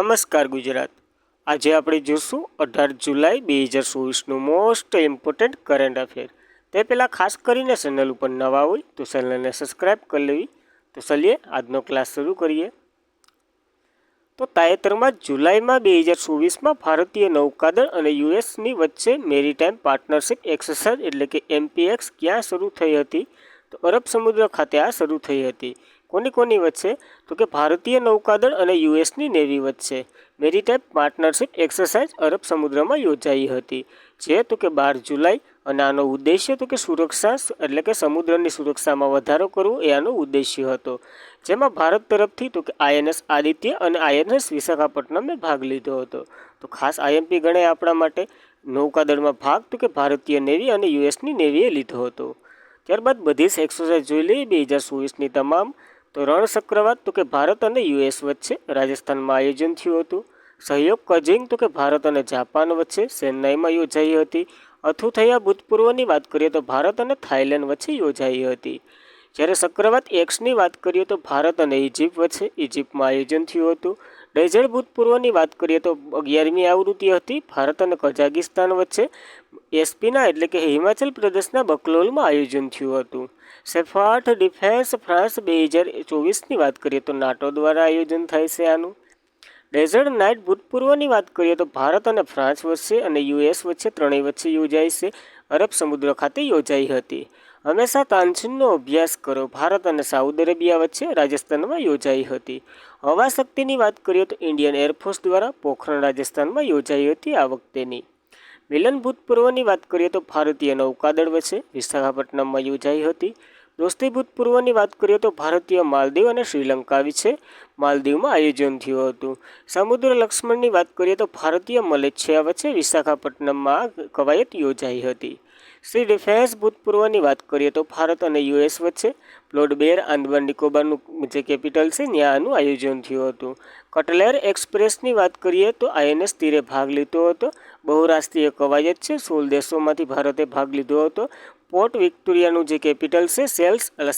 નમસ્કાર ગુજરાત। આજે આપણે જોશું 18 જુલાઈ 2024નું મોસ્ટ ઇમ્પોર્ટન્ટ કરંટ અફેર। તે પહેલાં ખાસ કરીને ચેનલ ઉપર નવા હોય તો ચેનલને સબસ્ક્રાઈબ કરી લેવી। તો ચલીએ આજનો ક્લાસ શરૂ કરીએ। તો તાજેતરમાં જુલાઈમાં 2024માં ભારતીય નૌકાદળ અને યુએસની વચ્ચે મેરીટાઈમ પાર્ટનરશિપ એક્સરસાઇઝ એટલે કે MPX ક્યાં શરૂ થઈ હતી? તો અરબ સમુદ્ર ખાતે આ શરૂ થઈ હતી। કોની વચ્ચે? તો કે ભારતીય નૌકાદળ અને યુએસની નેવી વચ્ચે મેરીટાઈમ પાર્ટનરશિપ એક્સરસાઇઝ અરબ સમુદ્રમાં યોજાઈ હતી। જે તો કે 12 જુલાઈ અને આનો ઉદ્દેશ્ય તો કે સુરક્ષા એટલે કે સમુદ્રની સુરક્ષામાં વધારો કરવો એ આનો ઉદ્દેશ્ય હતો। જેમાં ભારત તરફથી તો કે INS આદિત્ય અને INS વિશાખાપટ્ટનમે ભાગ લીધો હતો। તો ખાસ IMP ગણાય આપણા માટે। નૌકાદળમાં ભાગ તો કે ભારતીય નેવી અને યુએસની નેવીએ લીધો હતો। ત્યારબાદ બધી જ એક્સરસાઇઝ જોઈ લઈએ 2024ની તમામ। તો રણ ચક્રવાત તો કે ભારત અને યુએસ વચ્ચે રાજસ્થાનમાં આયોજન થયું હતું। સહયોગ કજિંગ તો કે ભારત અને જાપાન વચ્ચે ચેન્નાઈમાં યોજાઈ હતી। અથુથૈયા ભૂતપૂર્વની વાત કરીએ તો ભારત અને થાઇલેન્ડ વચ્ચે યોજાઈ હતી। જ્યારે ચક્રવાત એક્સની વાત કરીએ તો ભારત અને ઇજિપ્ત વચ્ચે ઇજિપ્તમાં આયોજન થયું હતું। ડેઝર્ટ ભૂતપૂર્વની વાત કરીએ તો 11મી આવૃત્તિ હતી ભારત અને કઝાકિસ્તાન વચ્ચે એસપીના એટલે કે હિમાચલ પ્રદેશના બકલોલમાં આયોજન થયું હતું। સેફાર્ટ ડિફેન્સ ફ્રાન્સ 2024ની વાત કરીએ તો નાટો દ્વારા આયોજન થાય છે આનું। ડેઝર્ટ નાઇટ ભૂતપૂર્વની વાત કરીએ તો ભારત અને ફ્રાન્સ વચ્ચે અને યુએસ વચ્ચે ત્રણેય વચ્ચે યોજાઈ છે। અરબ સમુદ્ર ખાતે યોજાઈ હતી। હંમેશા તાનસીનનો અભ્યાસ કરો ભારત અને સાઉદી અરેબિયા વચ્ચે રાજસ્થાનમાં યોજાઈ હતી। હવા શક્તિની વાત કરીએ તો ઇન્ડિયન એરફોર્સ દ્વારા પોખરણ રાજસ્થાનમાં યોજાઈ હતી આ વખતેની। મિલન ભૂતપૂર્વની વાત કરીએ તો ભારતીય નૌકાદળ વચ્ચે વિશાખાપટ્ટનમમાં યોજાઈ હતી। દોસ્તી ભૂતપૂર્વની વાત કરીએ તો ભારતીય માલદીવ અને શ્રીલંકા વિશે માલદીવમાં આયોજન થયું હતું। સમુદ્ર લક્ષ્મણની વાત કરીએ તો ભારતીય મલેશિયા વચ્ચે વિશાખાપટ્ટનમમાં કવાયત યોજાઈ હતી। સી ડિફેન્સ ભૂતપૂર્વની વાત કરીએ તો ભારત અને યુએસ વચ્ચે પ્લોડ બેર આંદમાન નિકોબારનું જે કેપિટલ છે ત્યાં આનું આયોજન થયું હતું। કટલેર એક્સપ્રેસની વાત કરીએ તો INS તીરે ભાગ લીધો હતો। બહુરાષ્ટ્રીય કવાયત છે 16 દેશોમાંથી ભારતે ભાગ લીધો હતો। પોર્ટ વિક્ટોરિયાનું જે કેપિટલ છે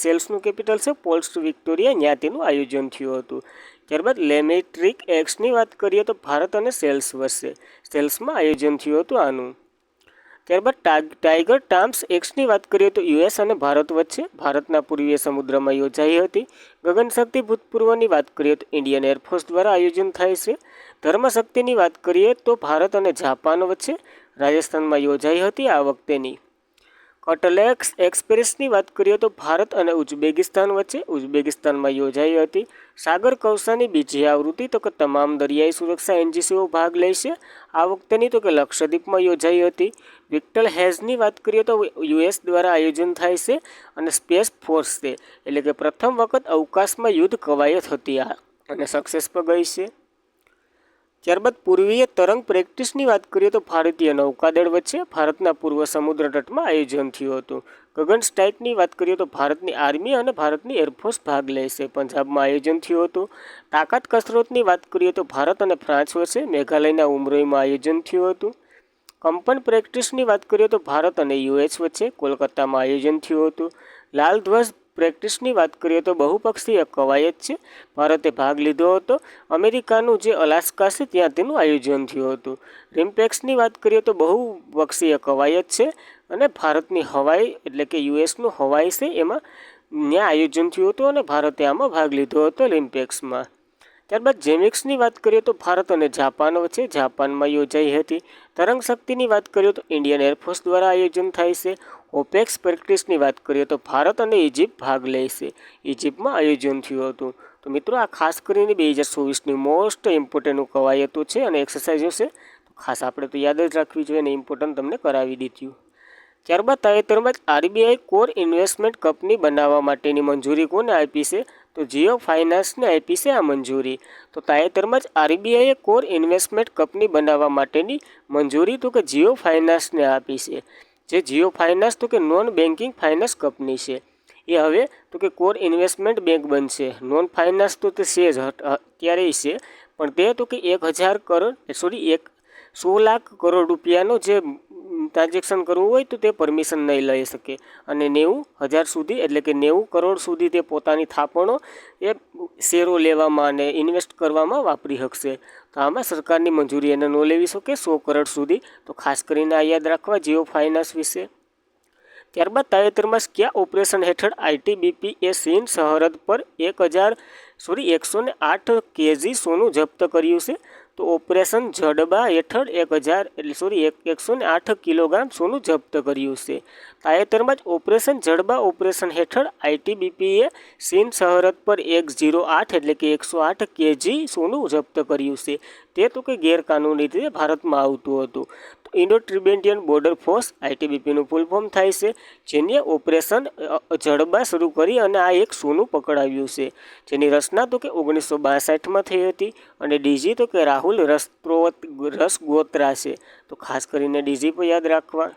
સેલ્સનું કેપિટલ છે પોર્ટ વિક્ટોરિયા ત્યાં તેનું આયોજન થયું હતું। ત્યારબાદ લેમેટ્રિક એક્સની વાત કરીએ તો ભારત અને સેલ્સ વચ્ચે સેલ્સમાં આયોજન થયું હતું આનું। ત્યારબાદ ટાઈગર ટામ્સ એક્સની વાત કરીએ તો યુએસ અને ભારત વચ્ચે ભારતના પૂર્વીય સમુદ્રમાં યોજાઈ હતી। ગગનશક્તિ ભૂતપૂર્વની વાત કરીએ તો ઇન્ડિયન એરફોર્સ દ્વારા આયોજન થાય છે। ધર્મશક્તિની વાત કરીએ તો ભારત અને જાપાન વચ્ચે રાજસ્થાનમાં યોજાઈ હતી આ વખતેની। કટલેક્સ એક્સપ્રેસની વાત કરીએ તો ભારત અને ઉઝબેકિસ્તાન વચ્ચે ઉઝબેકિસ્તાનમાં યોજાઈ હતી। સાગર કૌશાની બીજી આવૃત્તિ તો કે તમામ દરિયાઈ સુરક્ષા એનજીસીઓ ભાગ લેશે આ વખતેની તો કે લક્ષદ્વીપમાં યોજાઈ હતી। વિક્ટર હેઝની વાત કરીએ તો યુએસ દ્વારા આયોજન થાય છે અને સ્પેસ ફોર્સ છે એટલે કે પ્રથમ વખત અવકાશમાં યુદ્ધ કવાયત હતી આ અને સક્સેસ પર ગઈ છે। ત્યારબાદ પૂર્વીય તરંગ પ્રેક્ટિસની વાત કરીએ તો ભારતીય નૌકાદળ વચ્ચે ભારતના પૂર્વ સમુદ્ર તટમાં આયોજન થયું હતું। ગગન સ્ટ્રાઇકની વાત કરીએ તો ભારતની આર્મી અને ભારતની એરફોર્સ ભાગ લેશે પંજાબમાં આયોજન થયું હતું। તાકાત કસરતની વાત કરીએ તો ભારત અને ફ્રાન્સ વચ્ચે મેઘાલયના ઉમરોઈમાં આયોજન થયું હતું। કંપન પ્રેક્ટિસની વાત કરીએ તો ભારત અને યુએસ વચ્ચે કોલકાતામાં આયોજન થયું હતું। લાલ ધ્વજ પ્રેક્ટિસની વાત કરીએ તો બહુપક્ષીય કવાયત છે ભારતે ભાગ લીધો હતો। અમેરિકાનું જે અલાસ્કા છે ત્યાં તેનું આયોજન થયું હતું। રિમ્પેક્સની વાત કરીએ તો બહુપક્ષીય કવાયત છે અને ભારતની હવાઈ એટલે કે યુએસનું હવાઈ છે એમાં ત્યાં આયોજન થયું હતું અને ભારતે આમાં ભાગ લીધો હતો રિમ્પેક્સમાં। ત્યારબાદ જેમિક્સની વાત કરીએ તો ભારત અને જાપાન વચ્ચે જાપાનમાં યોજાઈ હતી। તરંગ શક્તિની વાત કરીએ તો ઇન્ડિયન એરફોર્સ દ્વારા આયોજન થાય છે। ઓપેક્સ પ્રેક્ટિસની વાત કરીએ તો ભારત અને ઇજિપ્ત ભાગ લેશે ઇજિપ્તમાં આયોજન થયું હતું। તો મિત્રો આ ખાસ કરીને 2024ની મોસ્ટ ઇમ્પોર્ટન્ટ કવાયતો છે અને એક્સરસાઇઝો છે તો ખાસ આપણે તો યાદ જ રાખવી જોઈએ અને ઇમ્પોર્ટન્ટ તમને કરાવી દીધું। ત્યારબાદ તાજેતરમાં જ RBI કોર ઇન્વેસ્ટમેન્ટ કંપની બનાવવા માટેની મંજૂરી કોને આપી છે? તો જીઓ ફાઇનાન્સને આપી છે આ મંજૂરી। તો તાજેતરમાં જ RBIએ કોર ઇન્વેસ્ટમેન્ટ કંપની બનાવવા માટેની મંજૂરી તો કે જીઓ ફાઇનાન્સને આપી છે। જે જીઓ ફાઇનાન્સ તો કે નોન બેન્કિંગ ફાઇનાન્સ કંપની છે એ હવે તો કે કોર ઇન્વેસ્ટમેન્ટ બેંક બનશે। નોન ફાઇનાન્સ તો તે છે જ અત્યારે છે પણ તે તો કે 100 લાખ કરોડ રૂપિયાનો જે ટ્રાન્ઝેક્શન કરવું હોય તો તે પરમિશન નહીં લઈ શકે અને 90,000 સુધી એટલે કે 90 કરોડ સુધી તે પોતાની થાપણો એ શેરો લેવામાં અને ઇન્વેસ્ટ કરવામાં વાપરી શકશે. તો આમાં સરકારની મંજૂરી એને ન લેવી શકે 100 કરોડ સુધી. તો ખાસ કરીને આ યાદ રાખવા જીઓ ફાઇનાન્સ વિશે. ત્યારબાદ તાજેતરમાં કયા ઓપરેશન હેઠળ આઈટીબીપીએ ચીન સરહદ પર 108 kg સોનું જપ્ત કર્યું છે? તો ઓપરેશન જડબા હેઠળ 108 કિલોગ્રામ સોનું જપ્ત કર્યું છે. તાજેતરમાં જ ઓપરેશન જડબા ઓપરેશન હેઠળ આઈટીબીપીએ ચીન સરહદ પર 108 એટલે કે 108 kg સોનું જપ્ત કર્યું છે. તે તો કે ગેરકાનૂની રીતે ભારતમાં આવતું હતું. ઇન્ડો ટિબેટિયન બોર્ડર ફોર્સ આઈટીબીપીનું ફૂલ ફોર્મ થાય છે, જેને ઓપરેશન જડબા શરૂ કરી અને આ એક સોનું પકડાવ્યું છે, જેની રચના તો કે 1962માં થઈ હતી અને ડીજી તો કે રાહુલ રસગોત્રા છે. તો ખાસ કરીને ડીજી પર યાદ રાખવા.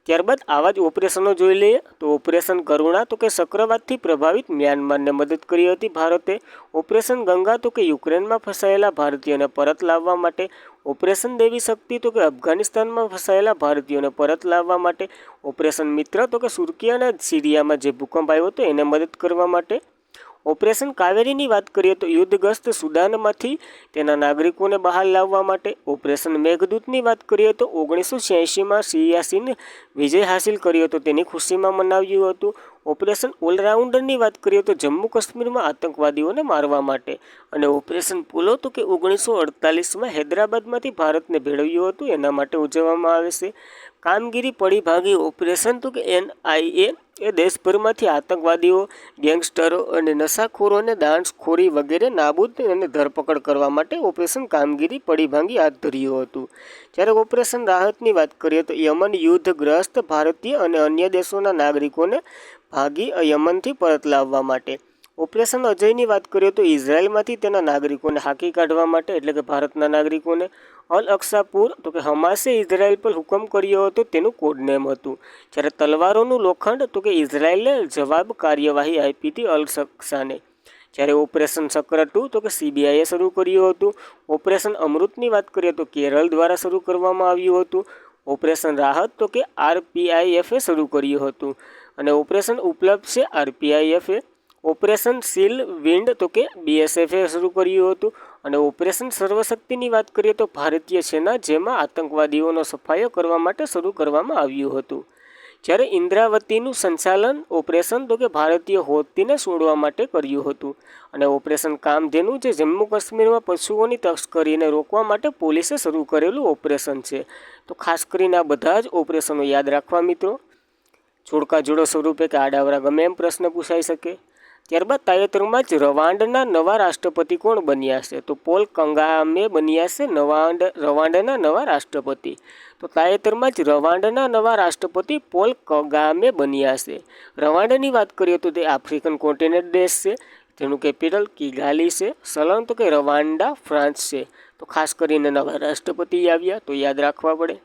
ત્યારબાદ આવા જ ઓપરેશનો જોઈ લઈએ. તો ઓપરેશન કરુણા તો કે ચક્રવાતથી પ્રભાવિત મ્યાનમારને મદદ કરી હતી ભારતે. ઓપરેશન ગંગા તો કે યુક્રેનમાં ફસાયેલા ભારતીયોને પરત લાવવા માટે. ઓપરેશન દેવી શક્તિ તો કે અફઘાનિસ્તાનમાં ફસાયેલા ભારતીયોને પરત લાવવા માટે. ઓપરેશન મિત્ર તો કે સુરકી અને સિરિયામાં જે ભૂકંપ આવ્યો હતો એને મદદ કરવા માટે. ઓપરેશન કાવેરીની વાત કરીએ તો યુદ્ધગ્રસ્ત સુદાનમાંથી તેના નાગરિકોને બહાર લાવવા માટે. ઓપરેશન મેઘદૂતની વાત કરીએ તો 1986માં સિયાચીન વિજય હાસિલ કર્યો હતો તેની ખુશીમાં મનાવ્યું હતું. ઓપરેશન ઓલરાઉન્ડરની વાત કરીએ તો જમ્મુ કાશ્મીરમાં આતંકવાદીઓને મારવા માટે. અને ઓપરેશન પોલો તો કે 1948માં હૈદરાબાદમાંથી ભારતને ભેળવ્યું હતું એના માટે ઉજવવામાં આવે છે. કામગીરી પડીભાગી ઓપરેશન તો કે NIA એ દેશભરમાંથી આતંકવાદીઓ, ગેંગસ્ટરો અને નશાખોરોને દાણખોરી વગેરે નાબૂદ અને ધરપકડ કરવા માટે ઓપરેશન કામગીરી પડીભાંગી હાથ ધર્યું હતું. જ્યારે ઓપરેશન રાહતની વાત કરીએ તો યમન યુદ્ધગ્રસ્ત ભારતીય અને અન્ય દેશોના નાગરિકોને ભાગી યમનથી પરત લાવવા માટે. ઓપરેશન અજયની વાત કરીએ તો ઇઝરાયલમાંથી તેના નાગરિકોને હાંકી કાઢવા માટે એટલે કે ભારતના નાગરિકોને. અલ અક્સાપુર તો કે હમાસે ઇઝરાયલ પર હુકમ કર્યો હતો તેનું કોડનેમ હતું. જ્યારે તલવારોનું લોખંડ તો કે ઇઝરાયલે જવાબ કાર્યવાહી આપી હતી અલ અક્સાને. જ્યારે ઓપરેશન ચક્ર 2 તો કે CBIએ શરૂ કર્યું હતું. ઓપરેશન અમૃતની વાત કરીએ તો કેરળ દ્વારા શરૂ કરવામાં આવ્યું હતું. ઓપરેશન રાહત તો કે RPIFએ શરૂ કર્યું હતું અને ઓપરેશન ઉપલબ્ધ છે RPIFએ. ઓપરેશન સીલ વિન્ડ તો કે BSFએ શરૂ કર્યું હતું અને ઓપરેશન સર્વશક્તિની વાત કરીએ તો ભારતીય સેના જેમાં આતંકવાદીઓનો સફાયો કરવા માટે શરૂ કરવામાં આવ્યું હતું. જ્યારે ઇન્દ્રાવતીનું સંચાલન ઓપરેશન તો કે ભારતીય હૌતીને છોડવા માટે કર્યું હતું અને ઓપરેશન કામધેનુ જે જમ્મુ કાશ્મીરમાં પશુઓની તસ્કરીને રોકવા માટે પોલીસે શરૂ કરેલું ઓપરેશન છે. તો ખાસ કરીને આ બધા જ ઓપરેશનો યાદ રાખવા મિત્રો. જોડકા જોડો સ્વરૂપે કે આડાવરા ગમે એમ પ્રશ્ન પૂછાઈ શકે. ત્યારબાદ તાજેતરમાં જ રવાંડના નવા રાષ્ટ્રપતિ કોણ બન્યા છે? તો પોલ કગામે બન્યા છે રવાંડના નવા રાષ્ટ્રપતિ. તો તાજેતરમાં જ રવાંડના નવા રાષ્ટ્રપતિ પોલ કગામે બન્યા છે. રવાંડની વાત કરીએ તો તે આફ્રિકન કોન્ટિનેન્ટ દેશ છે, જેનું કેપિટલ કિગાલી છે. ચલણ તો કે રવાંડા ફ્રાન્સ છે. તો ખાસ કરીને નવા રાષ્ટ્રપતિ આવ્યા તો યાદ રાખવા પડે.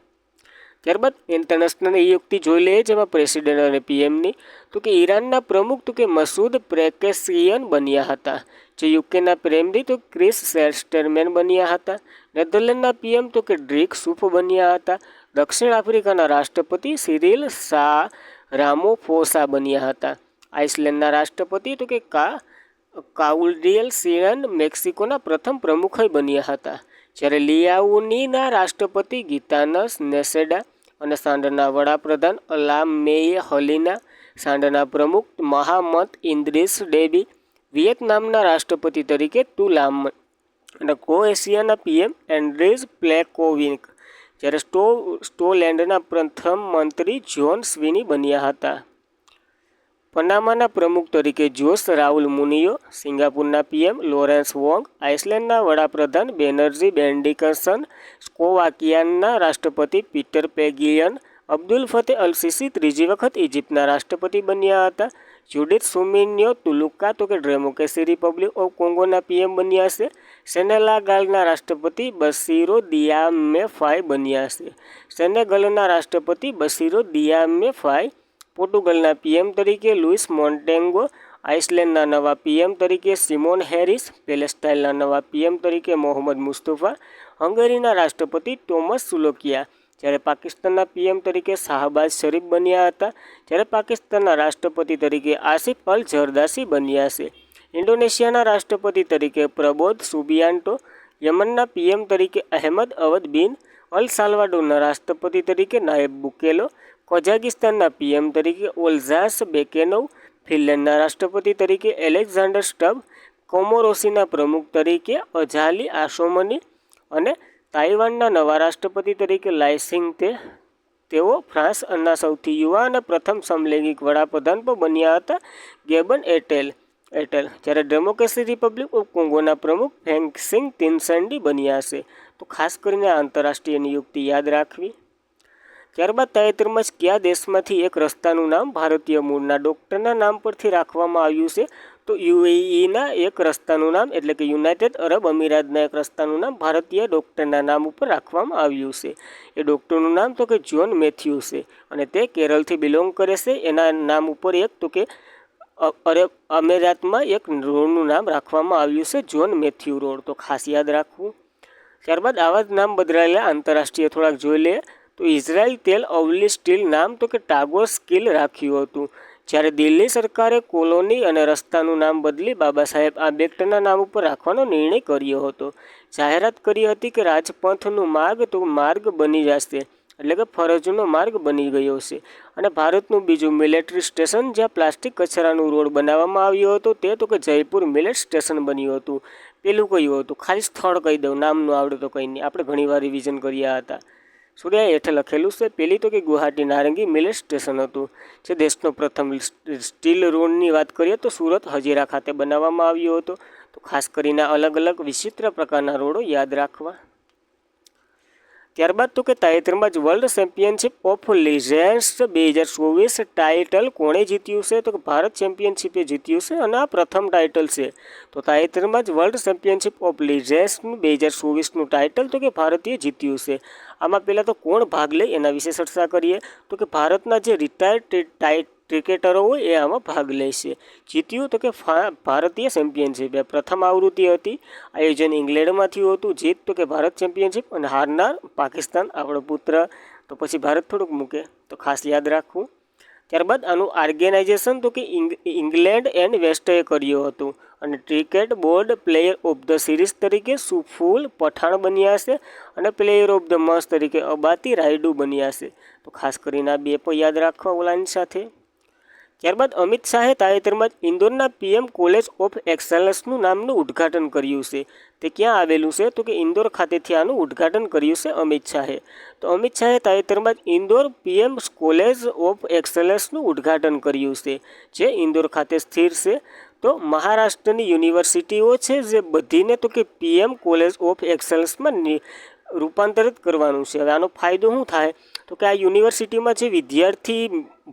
ત્યારબાદ ઇન્ટરનેશનલ નિયુક્તિ જોઈ લઈએ જેમાં પ્રેસિડેન્ટ અને PMની. તો કે ઈરાનના પ્રમુખ તો કે મસૂદ પેઝેશ્કિયન બન્યા હતા. જે યુકેના પ્રેમદી તો ક્રિસ સ્ટારમેન બન્યા હતા. નેધરલેન્ડના PM તો કે ડ્રીક સુફ બન્યા હતા. દક્ષિણ આફ્રિકાના રાષ્ટ્રપતિ સિરિલ રામાફોસા બન્યા હતા. આઇસલેન્ડના રાષ્ટ્રપતિ તો કે કાઉલ્ડિયલ સિરન મેક્સિકોના પ્રથમ પ્રમુખ બન્યા હતા. જ્યારે લિયાઉનીના રાષ્ટ્રપતિ ગીતાનસ નેસેડા અને સાંડના વડાપ્રધાન અલામેય હલીના, સાંડના પ્રમુખ મહામત ઇદ્રીસ ડેબી, વિયેતનામના રાષ્ટ્રપતિ તરીકે તુલામ અને ક્રોએશિયાના PM એન્ડ્રીજ પ્લેકોવિક. જ્યારે સ્ટોલેન્ડના પ્રથમ મંત્રી જ્હોન સ્વીની બન્યા હતા. પનામાના પ્રમુખ તરીકે જોસ રાઉલ મુનિયો, સિંગાપુરના PM લોરેન્સ વોંગ, આઇસલેન્ડના વડાપ્રધાન બેનર્જી બેન્ડિકસન, સ્લોવાકિયાના રાષ્ટ્રપતિ પીટર પેગિયન, અબ્દુલ ફતેહ અલ સીસી ત્રીજી વખત ઇજિપ્તના રાષ્ટ્રપતિ બન્યા હતા. જુડિથ સુમિન્યો તુલુકા તો કે ડેમોક્રેટિક રિપબ્લિક ઓફ કોંગોના PM બન્યા છે. સેનેગાલના રાષ્ટ્રપતિ બસીરો દિયામે ફાય બન્યા છે. સેનેગલના રાષ્ટ્રપતિ બસીરો દિયામે ફાય. પોર્ટુગલના PM તરીકે લુઇસ મોન્ટેગો, આઇસલેન્ડના નવા PM તરીકે સિમોન હેરિસ, પેલેસ્ટાઇનના નવા PM તરીકે મોહમ્મદ મુસ્તફા, હંગેરીના રાષ્ટ્રપતિ ટોમસ સુલોકિયા. જ્યારે પાકિસ્તાનના પીએમ તરીકે શાહબાઝ શરીફ બન્યા હતા, જ્યારે પાકિસ્તાનના રાષ્ટ્રપતિ તરીકે આસિફ અલ ઝરદારી બન્યા છે. ઇન્ડોનેશિયાના રાષ્ટ્રપતિ તરીકે પ્રબોધ સુબિયાન્ટો, યમનના પીએમ તરીકે અહેમદ અવદ બિન, અલ સાલ્વાડોરના રાષ્ટ્રપતિ તરીકે નાયબ બુકેલો, કઝાકિસ્તાનના પીએમ તરીકે ઓલ્ઝાસ બેકેનોવ, ફિનલેન્ડના રાષ્ટ્રપતિ તરીકે એલેક્ઝાન્ડર સ્ટબ, કોમોરોસીના પ્રમુખ તરીકે અઝાલી આસોમની અને તાઇવાનના નવા રાષ્ટ્રપતિ તરીકે લાયસિંગ તેઓ ફ્રાન્સના સૌથી યુવા અને પ્રથમ સમલૈંગિક વડાપ્રધાન પણ બન્યા હતા, ગેબન એટેલ. જ્યારે ડેમોક્રેટિક રિપબ્લિક ઓફ કોંગોના પ્રમુખ ફેંગ તિનસેન્ડી બન્યા છે. તો ખાસ કરીને આંતરરાષ્ટ્રીય નિયુક્તિ યાદ રાખવી. ત્યારબાદ તાજેતરમાં જ કયા દેશમાંથી એક રસ્તાનું નામ ભારતીય મૂળના ડૉક્ટરના નામ પરથી રાખવામાં આવ્યું છે? તો યુએઈના એક રસ્તાનું નામ એટલે કે યુનાઇટેડ અરબ અમીરાતના એક રસ્તાનું નામ ભારતીય ડૉક્ટરના નામ ઉપર રાખવામાં આવ્યું છે. એ ડૉક્ટરનું નામ તો કે જ્હોન મેથ્યુ છે અને તે કેરળથી બિલોંગ કરે છે. એના નામ ઉપર એક તો કે અરબ અમીરાતમાં એક રોડનું નામ રાખવામાં આવ્યું છે, જ્હોન મેથ્યુ રોડ. તો ખાસ યાદ રાખવું. ત્યારબાદ આવા જ નામ બદલાયેલા આંતરરાષ્ટ્રીય થોડાક જોઈ લે. તો ઇઝરાયલ તેલ અવલી સ્ટીલ નામ તો કે ટાગોર સ્કીલ રાખ્યું હતું, જ્યારે દિલ્હી સરકારે કોલોની અને રસ્તાનું નામ બદલી બાબા સાહેબ આંબેડકરના નામ ઉપર રાખવાનો નિર્ણય કર્યો હતો. જાહેરાત કરી હતી કે રાજપથનું માર્ગ તો માર્ગ બની જશે, એટલે કે ફરજનો માર્ગ બની ગયો છે. અને ભારતનું બીજું મિલિટરી સ્ટેશન જ્યાં પ્લાસ્ટિક કચરાનું રોડ બનાવવામાં આવ્યો હતો તે તો કે જયપુર મિલિટ સ્ટેશન બન્યું હતું. પેલું કયું હતું? ખાલી સ્થળ કહી દઉં, નામનું આવડે તો કંઈ નહીં, આપણે ઘણીવાર રિવિઝન કર્યા હતા. સૂર્યા હેઠળ લખેલું છે. પેલી તો કે ગુવાહાટી નારંગી મિલિટ સ્ટેશન હતું, જે દેશનો પ્રથમ સ્ટીલ રોડની વાત કરીએ તો સુરત હજીરા ખાતે બનાવવામાં આવ્યો હતો. તો ખાસ કરીને અલગ અલગ વિચિત્ર પ્રકારના રોડો યાદ રાખવા. ત્યારબાદ તો કે તાજેતરમાં જ world championship of legends 2024 title કોણે જીત્યું છે? તો કે ભારત ચેમ્પિયનશિપે જીત્યું છે અને આ પ્રથમ ટાઇટલ છે. તો તાજેતરમાં જ વર્લ્ડ ચેમ્પિયનશિપ ઓફ લિજેન્ડ્સ 2024નું ટાઇટલ તો કે ભારતીય જીત્યું છે. આમાં પહેલાં તો કોણ ભાગ લે એના વિશે ચર્ચા કરીએ. તો કે ભારતના જે રિટાયર્ડ ક્રિકેટરો હોય એ આમાં ભાગ લે છે. જીત્યું તો કે ભારતીય ચેમ્પિયનશિપ એ પ્રથમ આવૃત્તિ હતી. આયોજન ઇંગ્લેન્ડમાં થયું હતું. જીત તો કે ભારત ચેમ્પિયનશિપ અને હારનાર પાકિસ્તાન, આપણો પુત્ર. તો પછી ભારત થોડુંક મૂકે, તો ખાસ યાદ રાખવું. ત્યારબાદ આનું ઓર્ગેનાઇઝેશન તો કે ઇંગ્લેન્ડ એન્ડ વેસ્ટએ કર્યું હતું અને cricket board player of the series તરીકે સુફુલ પઠાણ બન્યા છે અને પ્લેયર ઓફ ધ મંથ તરીકે અબાતી રાયડુ બન્યા છે. તો ખાસ કરીને આ બે પણ યાદ રાખવા ઓલાની સાથે. ત્યારબાદ અમિત શાહે તાજેતરમાં જ ઇન્દોરના પીએમ કોલેજ ઓફ એક્સલન્સનું નામનું ઉદ્ઘાટન કર્યું છે. તે ક્યાં આવેલું છે? તો કે ઇન્દોર ખાતેથી આનું ઉદ્ઘાટન કર્યું છે અમિત શાહે. તો અમિત શાહે તાજેતરમાં જ ઇન્દોર પીએમ કોલેજ ઓફ એક્સલન્સનું ઉદ્ઘાટન કર્યું છે, જે ઇન્દોર ખાતે સ્થિર છે. તો મહારાષ્ટ્રની યુનિવર્સિટીઓ છે જે બધીને તો કે પીએમ કોલેજ ઓફ એક્સલન્સમાં રૂપાંતરિત કરવાનું છે. હવે આનો ફાયદો શું થાય? તો કે આ યુનિવર્સિટીમાં જે વિદ્યાર્થી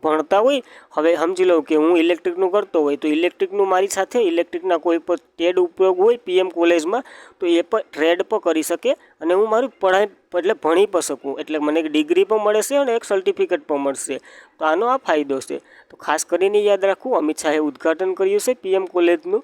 ભણતા હોય, હવે સમજી લો કે હું ઇલેક્ટ્રિકનું કરતો હોય તો ઇલેક્ટ્રિકનું મારી સાથે ઇલેક્ટ્રિકના કોઈ પણ ટ્રેડ ઉપયોગ હોય પીએમ કોલેજમાં, તો એ પણ ટ્રેડ પણ કરી શકે અને હું મારું પઢાઈ એટલે ભણી પણ શકું. એટલે મને એક ડિગ્રી પણ મળે છે અને એક સર્ટિફિકેટ પણ મળશે. તો આનો આ ફાયદો છે. તો ખાસ કરીને યાદ રાખવું, અમિત શાહે ઉદ્ઘાટન કર્યું છે પીએમ કોલેજનું.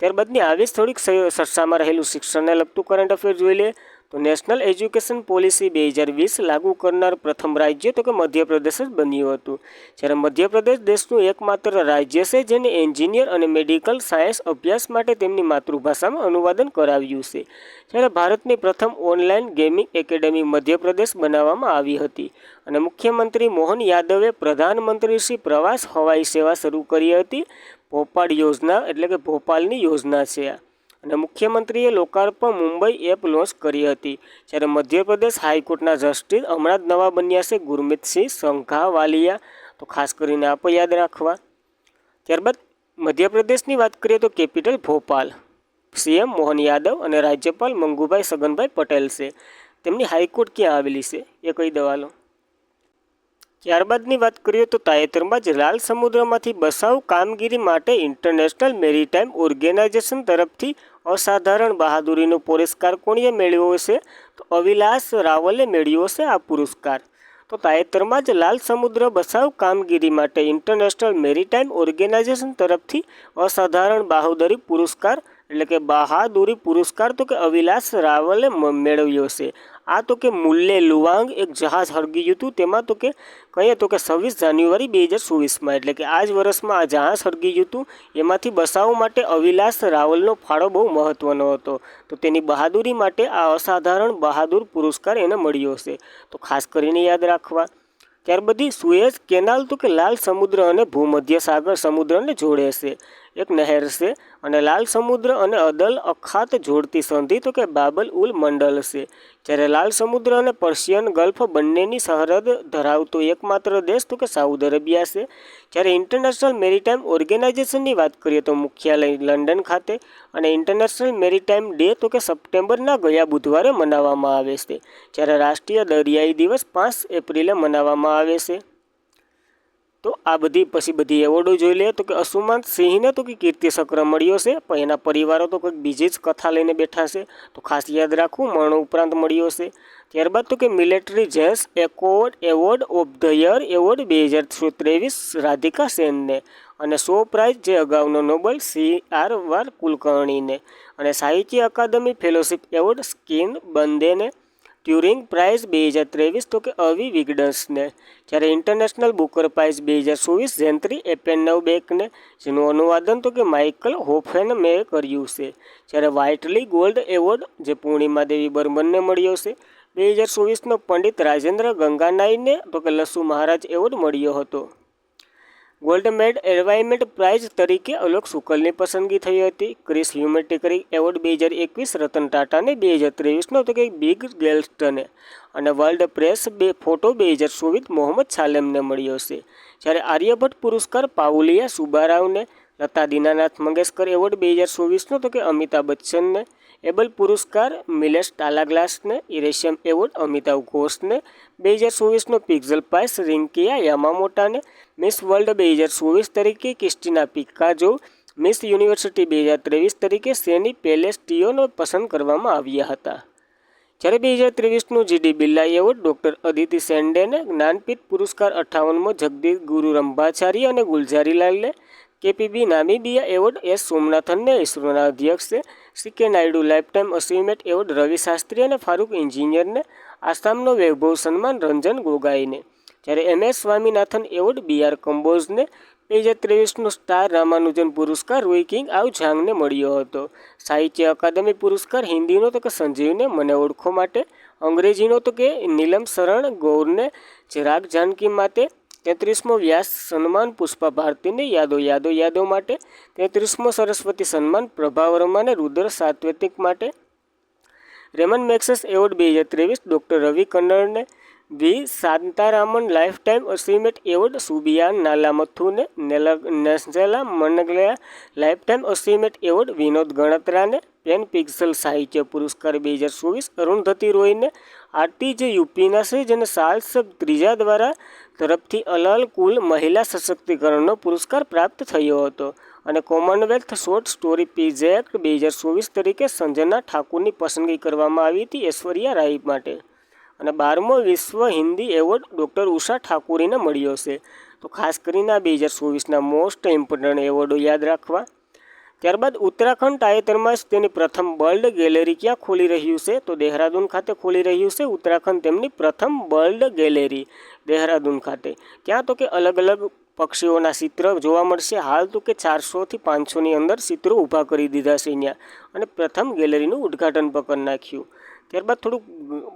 ત્યારબાદની આવી જ થોડીક ચર્ચામાં રહેલું શિક્ષણને લગતું કરંટ અફેર જોઈ લે. તો નેશનલ એજ્યુકેશન પોલિસી 2020 લાગુ કરનાર પ્રથમ રાજ્ય તો કે મધ્યપ્રદેશ જ બન્યું હતું. જ્યારે મધ્યપ્રદેશ દેશનું એકમાત્ર રાજ્ય છે જેને એન્જિનિયર અને મેડિકલ સાયન્સ અભ્યાસ માટે તેમની માતૃભાષામાં અનુવાદન કરાવ્યું છે. જ્યારે ભારતની પ્રથમ ઓનલાઈન ગેમિંગ એકેડેમી મધ્યપ્રદેશ બનાવવામાં આવી હતી અને મુખ્યમંત્રી મોહન યાદવે પ્રધાનમંત્રી શ્રી પ્રવાસ હવાઈ સેવા શરૂ કરી હતી. ભોપાલ યોજના એટલે કે ભોપાલની યોજના છે અને મુખ્યમંત્રીએ લોકાર્પણ મુંબઈ એપ લોન્ચ કરી હતી. જ્યારે મધ્યપ્રદેશ હાઈકોર્ટના જસ્ટિસ હમણાં જ નવા બન્યા છે ગુરમીતસિંહ સંઘાવાલિયા. તો ખાસ કરીને આપ યાદ રાખવા. ત્યારબાદ મધ્યપ્રદેશની વાત કરીએ તો કેપિટલ ભોપાલ, સીએમ મોહન યાદવ અને રાજ્યપાલ મંગુભાઈ સગનભાઈ પટેલ છે. તેમની હાઈકોર્ટ ક્યાં આવેલી છે એ કહી દેવાલો. ત્યારબાદની વાત કરીએ તો તાજેતરમાં જ લાલ સમુદ્રમાંથી બચાવ કામગીરી માટે ઇન્ટરનેશનલ મેરીટાઈમ ઓર્ગેનાઇઝેશન તરફથી અસાધારણ બહાદુરીનો પુરસ્કાર કોણે મેળવ્યો છે? તો અવિલાસ રાવલે મેળવ્યો છે આ પુરસ્કાર. તો તાજેતરમાં જ લાલ સમુદ્ર બચાવ કામગીરી માટે ઇન્ટરનેશનલ મેરીટાઈમ ઓર્ગેનાઇઝેશન તરફથી અસાધારણ બહાદુરી પુરસ્કાર એટલે કે બહાદુરી પુરસ્કાર તો કે અવિલાસ રાવલે મેળવ્યો છે. આ તો કે મુલ્લે લુવાંગ એક જહાજ સળગી ગયું હતું, તેમાં તો કે કહીએ તો કે 26 જાન્યુઆરી 2024માં, એટલે કે આ જ વર્ષમાં આ જહાજ સળગી ગયું હતું. એમાંથી બચાવ માટે અવિલાસ રાવલનો ફાળો બહુ મહત્ત્વનો હતો. તો તેની બહાદુરી માટે આ અસાધારણ બહાદુર પુરસ્કાર એને મળ્યો છે, તો ખાસ કરીને યાદ રાખવા. ત્યારબાદ સુએઝ કેનાલ તો કે લાલ સમુદ્ર અને ભૂમધ્ય સાગર સમુદ્રને જોડે છે, એક નહેર છે. અને લાલ સમુદ્ર અને અદલ અખાત જોડતી સંધિ તો કે બાબલ ઉલ મંડલ છે. જ્યારે લાલ સમુદ્ર અને પર્શિયન ગલ્ફ બંનેની સરહદ ધરાવતો એકમાત્ર દેશ તો કે સાઉદી અરેબિયા છે. જ્યારે ઇન્ટરનેશનલ મેરીટાઈમ ઓર્ગેનાઇઝેશનની વાત કરીએ તો મુખ્યાલય લંડન ખાતે, અને ઇન્ટરનેશનલ મેરીટાઈમ ડે તો કે સપ્ટેમ્બરના ગયા બુધવારે મનાવવામાં આવે છે. જ્યારે રાષ્ટ્રીય દરિયાઈ દિવસ 5 એપ્રિલે મનાવવામાં આવે છે. તો આ બધી એવોર્ડો જોઈ લઈએ. તો કે અંશુમાન સિંહને તો કે કીર્તિ ચક્ર મળ્યો છે, પણ એના પરિવારો તો કંઈક બીજી જ કથા લઈને બેઠા છે, તો ખાસ યાદ રાખવું મરણ ઉપરાંત મળ્યો છે. ત્યારબાદ તો કે મિલિટરી જેન્સ award of the year award 2023 Radhika સેનને, અને શો પ્રાઇઝ જે અગાઉનો નોબલ CR કુલકર્ણીને, અને સાહિત્ય અકાદમી ફેલોશિપ એવોર્ડ સ્કીન બંદેને, ટ્યુરિંગ પ્રાઇઝ 2023 તો કે અવી વિગડન્સને. જ્યારે ઇન્ટરનેશનલ બુકર પ્રાઇઝ 2024 જેન્ટ્રી એપેનબેકને, જેનું અનુવાદન તો કે માઇકલ હોફેનમે કર્યું છે. જ્યારે વ્હાઇટલી ગોલ્ડ એવોર્ડ જે પૂર્ણિમા દેવી બર્મનને મળ્યો છે. 2024નો પંડિત રાજેન્દ્ર ગંગાનાઈને તો કે લસુ મહારાજ એવોર્ડ મળ્યો હતો. ગોલ્ડ મેડ એન્વાયરમેન્ટ પ્રાઇઝ તરીકે અલોક શુકલની પસંદગી થઈ હતી. ક્રિસ હ્યુમેનિટેરિયન એવોર્ડ 2021 રતન ટાટાને, 2023નો તો કે બિગ ગેલ્સ્ટને, અને વર્લ્ડ પ્રેસ ફોટો 2024 મોહમ્મદ સાલેમને મળ્યો છે. જ્યારે આર્યભટ્ટ પુરસ્કાર પાઉલિયા સુબારાવને, લતા દીનાનાથ મંગેશકર એવોર્ડ 2024નો તો કે અમિતાભ બચ્ચનને, એબલ પુરસ્કાર મિલેશ ટાલાગ્લાસને, ઇરેશિયમ એવોર્ડ અમિતાભ ઘોષને, 2024નો પિક્ઝલ પ્રાઇઝ રિંકિયા યામામોટાને, મિસ વર્લ્ડ 2024 તરીકે ક્રિસ્ટિના પિકાજો, મિસ યુનિવર્સિટી 2023 તરીકે સેની પેલેસ્ટિયોનો પસંદ કરવામાં આવ્યા હતા. જ્યારે 2023નું GD Birla award doctor Aditi સેન્ડેને, જ્ઞાનપીઠ પુરસ્કાર 58મો જગદીશ ગુરુ રંભાચારી અને ગુલઝારીલાલને, KPB નામીબિયા એવોર્ડ S સોમનાથનને, ઇસરોના અધ્યક્ષ છે. CK Naidu lifetime achievement award Ravi Shastri અને ફારૂક એન્જિનિયરને, આસામનો વૈભવ સન્માન રંજન ગોગાઈને. જ્યારે MS સ્વામીનાથન એવોર્ડ BR કંબોજને, 2023નો સ્ટાર રામાનુજન પુરસ્કાર રોય કિંગ આવ ઝાંગને મળ્યો હતો. સાહિત્ય અકાદમી પુરસ્કાર હિન્દીનો તો કે સંજીવને મને ઓળખો માટે, અંગ્રેજીનો તો કે નીલમ શરણ ગૌરને, રાગ જાનકી માટે, 33મો વ્યાસ સન્માન પુષ્પા ભારતીને યાદો માટે, 33મો સરસ્વતી સન્માન પ્રભા વર્માને રુદ્ર સાત્વિક માટે, રેમન મેક્સેસ એવોર્ડ 2023 ડૉક્ટર રવિ કન્નરને, V Shantaraman lifetime achievement award સુબિયાન નાલામથુને, નેલ્સેલા મનગલેયા લાઇફટાઇમ અચીવમેન્ટ એવોર્ડ વિનોદ ગણતરાને, પેન પિક્સલ સાહિત્ય પુરસ્કાર 2024 અરુણધતી રોયને, આરતી જે યુપીના છે, જેને સાલ્સ ત્રીજા દ્વારા તરફથી અલાલ કુલ મહિલા સશક્તિકરણનો પુરસ્કાર પ્રાપ્ત થયો હતો. અને કોમનવેલ્થ શોર્ટ સ્ટોરી પ્રોજેક્ટ 2024 તરીકે સંજના ઠાકુરની પસંદગી કરવામાં આવી હતી ઐશ્વર્યા રાય માટે. અને 12મો વિશ્વ હિન્દી એવોર્ડ ડૉક્ટર ઉષા ઠાકુરીને મળ્યો છે. તો ખાસ કરીને આ 2024ના મોસ્ટ ઇમ્પોર્ટન્ટ એવોર્ડો યાદ રાખવા. ત્યારબાદ ઉત્તરાખંડ તાજેતરમાં જ તેની પ્રથમ બર્ડ ગેલેરી ક્યાં ખોલી રહ્યું છે? તો દેહરાદૂન ખાતે ખોલી રહ્યું છે. ઉત્તરાખંડ તેમની પ્રથમ બર્ડ ગેલેરી દેહરાદૂન ખાતે. ત્યાં તો કે અલગ અલગ પક્ષીઓના ચિત્ર જોવા મળશે. હાલ તો કે 400થી 500ની અંદર ચિત્રો ઊભા કરી દીધા છે ત્યાં, અને પ્રથમ ગેલેરીનું ઉદ્ઘાટન પણ કરી નાખ્યું. ત્યારબાદ થોડુંક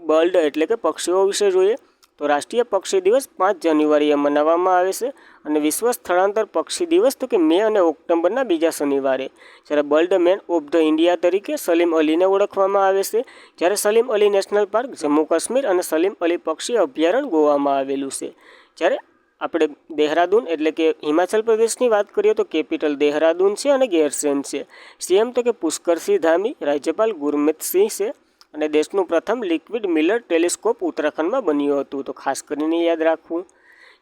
બર્ડ એટલે કે પક્ષીઓ વિશે જોઈએ. તો રાષ્ટ્રીય પક્ષી દિવસ 5 જાન્યુઆરીએ મનાવવામાં આવે છે, અને વિશ્વ સ્થળાંતર પક્ષી દિવસ તો કે મે અને ઓક્ટોબરના બીજા શનિવારે. જ્યારે bird man of the India તરીકે સલીમ અલીને ઓળખવામાં આવે છે. જ્યારે સલીમ અલી નેશનલ પાર્ક જમ્મુ કાશ્મીર અને સલીમ અલી પક્ષી અભયારણ્ય ગોવામાં આવેલું છે. જ્યારે આપણે દેહરાદૂન એટલે કે હિમાચલ પ્રદેશની વાત કરીએ તો કેપિટલ દેહરાદૂન છે અને ગેરસેન છે. CM તો કે પુષ્કરસિંહ ધામી, રાજ્યપાલ ગુરમિતસિંહ છે. અને દેશનું પ્રથમ લિક્વિડ મિલર ટેલિસ્કોપ ઉત્તરાખંડમાં બન્યું હતું, તો ખાસ કરીને યાદ રાખવું.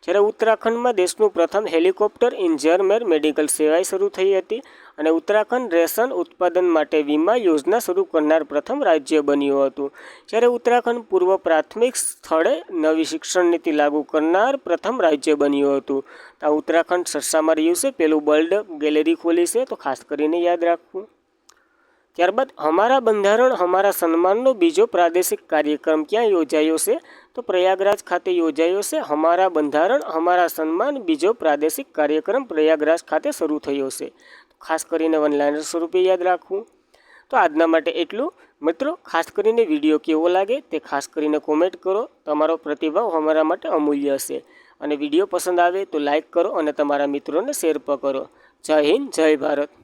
જ્યારે ઉત્તરાખંડમાં દેશનું પ્રથમ હેલિકોપ્ટર ઇન્જરમેર મેડિકલ સેવાઈ શરૂ થઈ હતી, અને ઉત્તરાખંડ રેશન ઉત્પાદન માટે વીમા યોજના શરૂ કરનાર પ્રથમ રાજ્ય બન્યું હતું. જ્યારે ઉત્તરાખંડ પૂર્વ પ્રાથમિક સ્થળે નવી શિક્ષણ નીતિ લાગુ કરનાર પ્રથમ રાજ્ય બન્યું હતું. આ ઉત્તરાખંડ સરસામાં રહ્યું છે, પેલું બર્ડ ગેલેરી ખોલી છે, તો ખાસ કરીને યાદ રાખવું. ત્યારબાદ હમારા બંધારણ હમારા સન્માનનો બીજો પ્રાદેશિક કાર્યક્રમ ક્યાં યોજાયો છે? તો પ્રયાગરાજ ખાતે યોજાયો છે. હમારા બંધારણ હમારા સન્માન બીજો પ્રાદેશિક કાર્યક્રમ પ્રયાગરાજ ખાતે શરૂ થયો છે. ખાસ કરીને વનલાઇનર સ્વરૂપે યાદ રાખવું. તો આજના માટે એટલું. મિત્રો, ખાસ કરીને વિડીયો કેવો લાગે તે ખાસ કરીને કોમેન્ટ કરો. તમારો પ્રતિભાવ અમારા માટે અમૂલ્ય છે. અને વિડીયો પસંદ આવે તો લાઈક કરો અને તમારા મિત્રોને શેર પણ કરો. જય હિન્દ, જય ભારત.